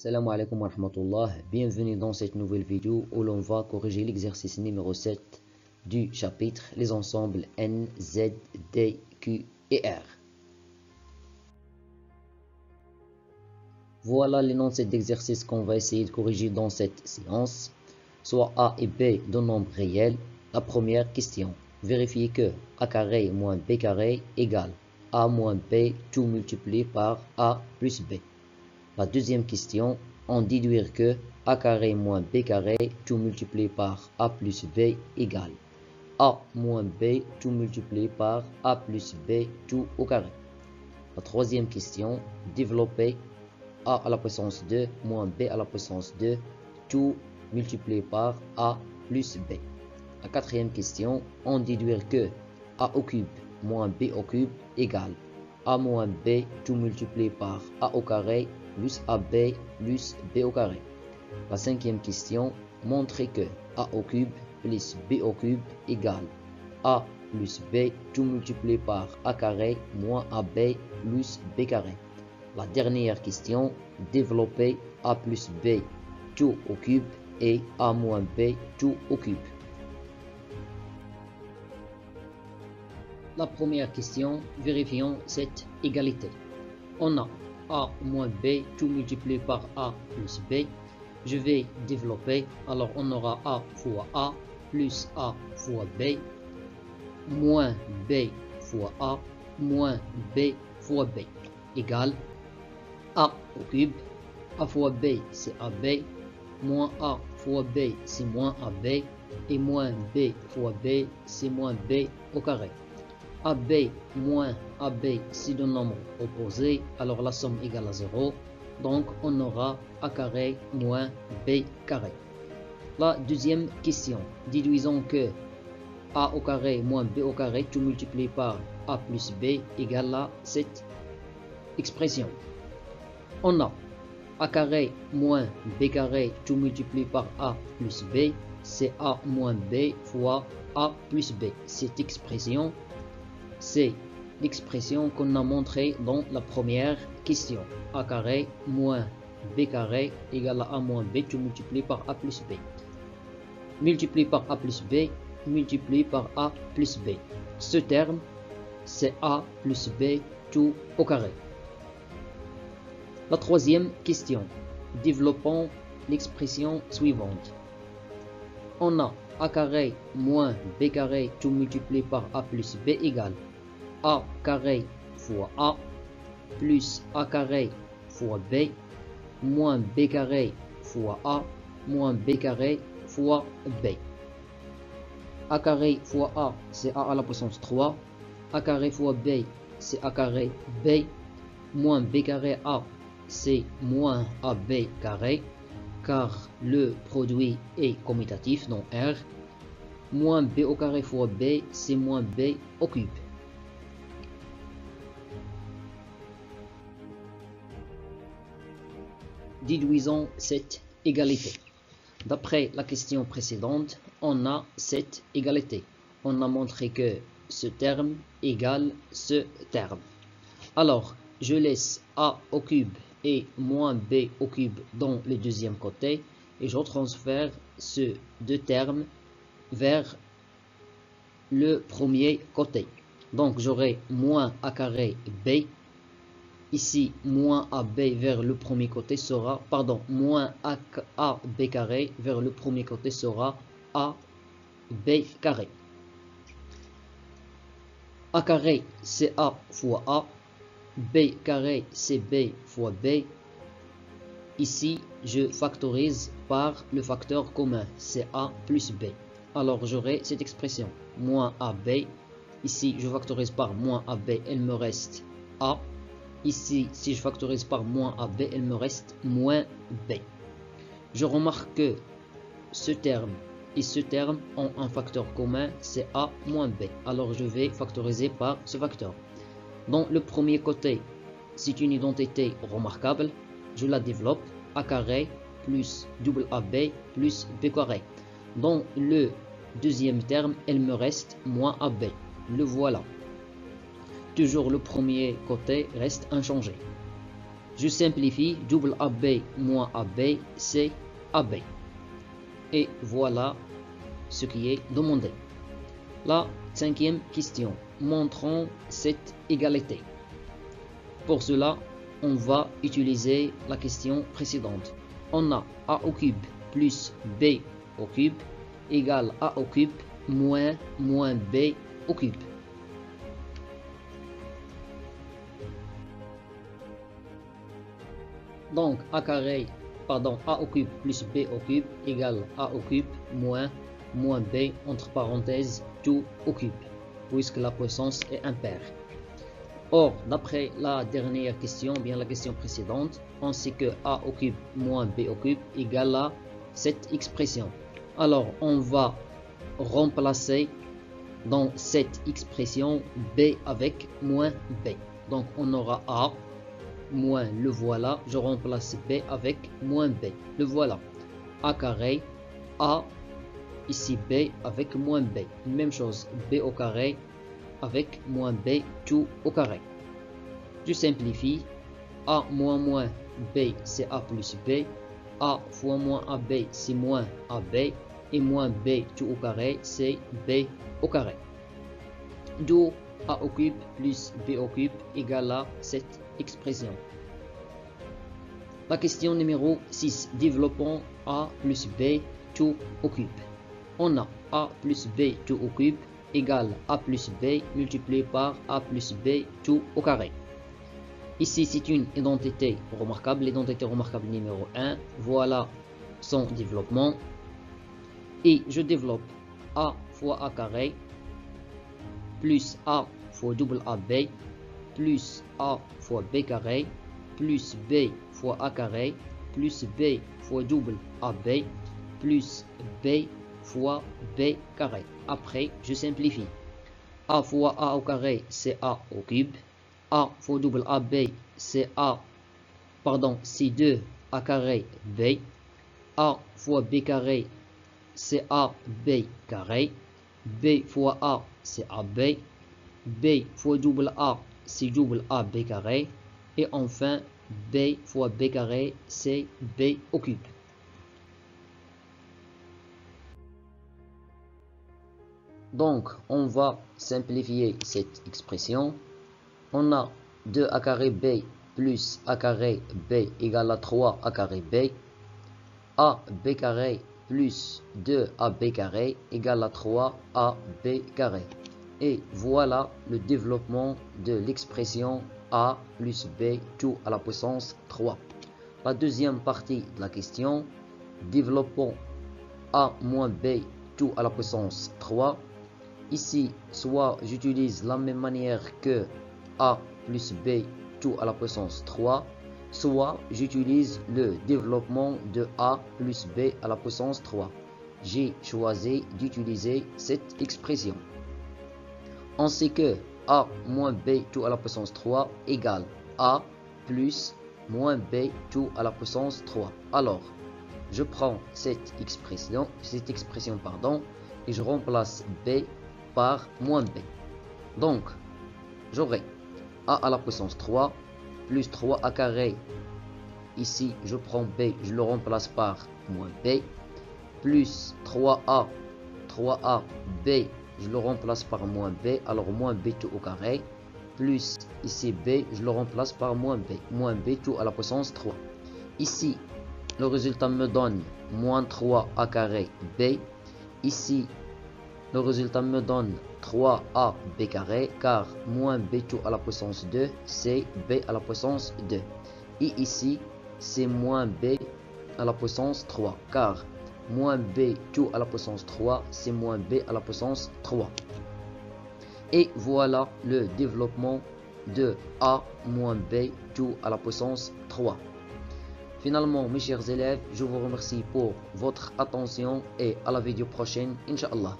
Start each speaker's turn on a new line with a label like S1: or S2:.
S1: Salam alaikum wa rahmatullah, bienvenue dans cette nouvelle vidéo où l'on va corriger l'exercice numéro 7 du chapitre les ensembles N, Z, D, Q et R. Voilà l'énoncé d'exercice qu'on va essayer de corriger dans cette séance, soit A et B de nombres réels. La première question, vérifier que A carré moins B carré égale A moins B tout multiplié par A plus B. La deuxième question, en déduire que A carré moins B carré tout multiplié par A plus B égale A moins B tout multiplié par A plus B tout au carré. La troisième question, développer A à la puissance 2 moins B à la puissance 2 tout multiplié par A plus B. La quatrième question, en déduire que A au cube moins B au cube égale A moins B tout multiplié par A au carré plus AB plus B au carré. La cinquième question, montrer que A au cube plus B au cube égale A plus B tout multiplié par A carré moins AB plus B carré. La dernière question, développer A plus B tout au cube et A moins B tout au cube. La première question, vérifions cette égalité. On a A moins B tout multiplié par A plus B. Je vais développer, alors on aura A fois A plus A fois B moins B fois A moins B fois B égale A au cube. A fois B c'est AB, moins A fois B c'est moins AB et moins B fois B c'est moins B au carré. AB moins AB c'est deux nombres opposés, alors la somme égale à 0, donc on aura A carré moins B carré. La deuxième question, déduisons que A au carré moins B au carré tout multiplié par A plus B égale à cette expression. On a A carré moins B carré tout multiplié par A plus B, c'est A moins B fois A plus B. Cette expression, c'est l'expression qu'on a montrée dans la première question. A carré moins B carré égale à A moins B tout multiplié par A plus B. Multiplié par A plus B, multiplié par A plus B. Ce terme, c'est A plus B tout au carré. La troisième question. Développons l'expression suivante. On a A carré moins B carré tout multiplié par A plus B égale A carré fois A plus A carré fois B moins B carré fois A moins B carré fois B. A carré fois A c'est A à la puissance 3. A carré fois B c'est A carré B moins B carré A c'est moins AB carré car le produit est commutatif dans R. Moins B au carré fois B c'est moins B au cube. Déduisons cette égalité. D'après la question précédente, on a cette égalité. On a montré que ce terme égale ce terme. Alors, je laisse A au cube et moins B au cube dans le deuxième côté et je transfère ces deux termes vers le premier côté. Donc, j'aurai moins A carré B. Ici, moins AB vers le premier côté sera, moins AB carré vers le premier côté sera AB carré. A carré, c'est A fois A. B carré, c'est B fois B. Ici, je factorise par le facteur commun, c'est A plus B. Alors, j'aurai cette expression, moins AB. Ici, je factorise par moins AB, il me reste A. Ici, si je factorise par moins AB, il me reste moins B. Je remarque que ce terme et ce terme ont un facteur commun, c'est A moins B. Alors, je vais factoriser par ce facteur. Dans le premier côté, c'est une identité remarquable. Je la développe. A carré plus double AB plus B carré. Dans le deuxième terme, il me reste moins AB. Le voilà. Toujours le premier côté reste inchangé. Je simplifie, double AB moins AB, c'est AB. Et voilà ce qui est demandé. La cinquième question. Montrons cette égalité. Pour cela, on va utiliser la question précédente. On a A au cube plus B au cube égale A au cube moins B au cube. Donc A au cube plus B au cube égale A au cube moins B entre parenthèses tout au cube, puisque la puissance est impaire. Or, d'après la dernière question, bien la question précédente, on sait que A au cube moins B au cube égale à cette expression. Alors, on va remplacer dans cette expression B avec moins B. Donc, on aura A moins le voilà. Je remplace B avec moins B. Le voilà. A carré, A, ici B avec moins B. Même chose, B au carré avec moins B tout au carré. Je simplifie. A moins B c'est A plus B. A fois moins AB c'est moins AB. Et moins B tout au carré c'est B au carré. D'où A au cube plus B au cube égale à cette expression. La question numéro 6. Développons A plus B tout au cube. On a A plus B tout au cube égale A plus B multiplié par A plus B tout au carré. Ici, c'est une identité remarquable, l'identité remarquable numéro 1. Voilà son développement. Et je développe A fois A carré plus A fois double AB plus A fois B carré plus B fois A carré plus B fois double AB plus B fois B carré. Après, je simplifie. A fois A au carré, c'est A au cube. A fois double AB, c'est c'est 2 A carré B. A fois B carré, c'est A B carré. B fois A, c'est AB. B fois double A, c'est double AB carré. Et enfin, B fois B carré, c'est B au cube. Donc, on va simplifier cette expression. On a 2A carré B plus A carré B égale à 3A carré B. AB carré plus 2AB carré égale à 3AB carré. Et voilà le développement de l'expression A plus B tout à la puissance 3. La deuxième partie de la question. Développons A moins B tout à la puissance 3. Ici, soit j'utilise la même manière que A plus B tout à la puissance 3, soit j'utilise le développement de A plus B à la puissance 3. J'ai choisi d'utiliser cette expression. On sait que A moins B tout à la puissance 3 égale A plus moins B tout à la puissance 3. Alors, je prends cette expression, et je remplace B par moins B. Donc, j'aurai A à la puissance 3 plus 3A carré. Ici, je prends B, je le remplace par moins B. Plus 3A B, je le remplace par moins B. Alors, moins B tout au carré. Plus ici B, je le remplace par moins B. Moins B tout à la puissance 3. Ici, le résultat me donne moins 3A carré B. Ici, le résultat me donne 3AB carré, car moins B tout à la puissance 2, c'est B à la puissance 2. Et ici, c'est moins B à la puissance 3, car moins B tout à la puissance 3, c'est moins B à la puissance 3. Et voilà le développement de A moins B tout à la puissance 3. Finalement, mes chers élèves, je vous remercie pour votre attention et à la vidéo prochaine, Inch'Allah.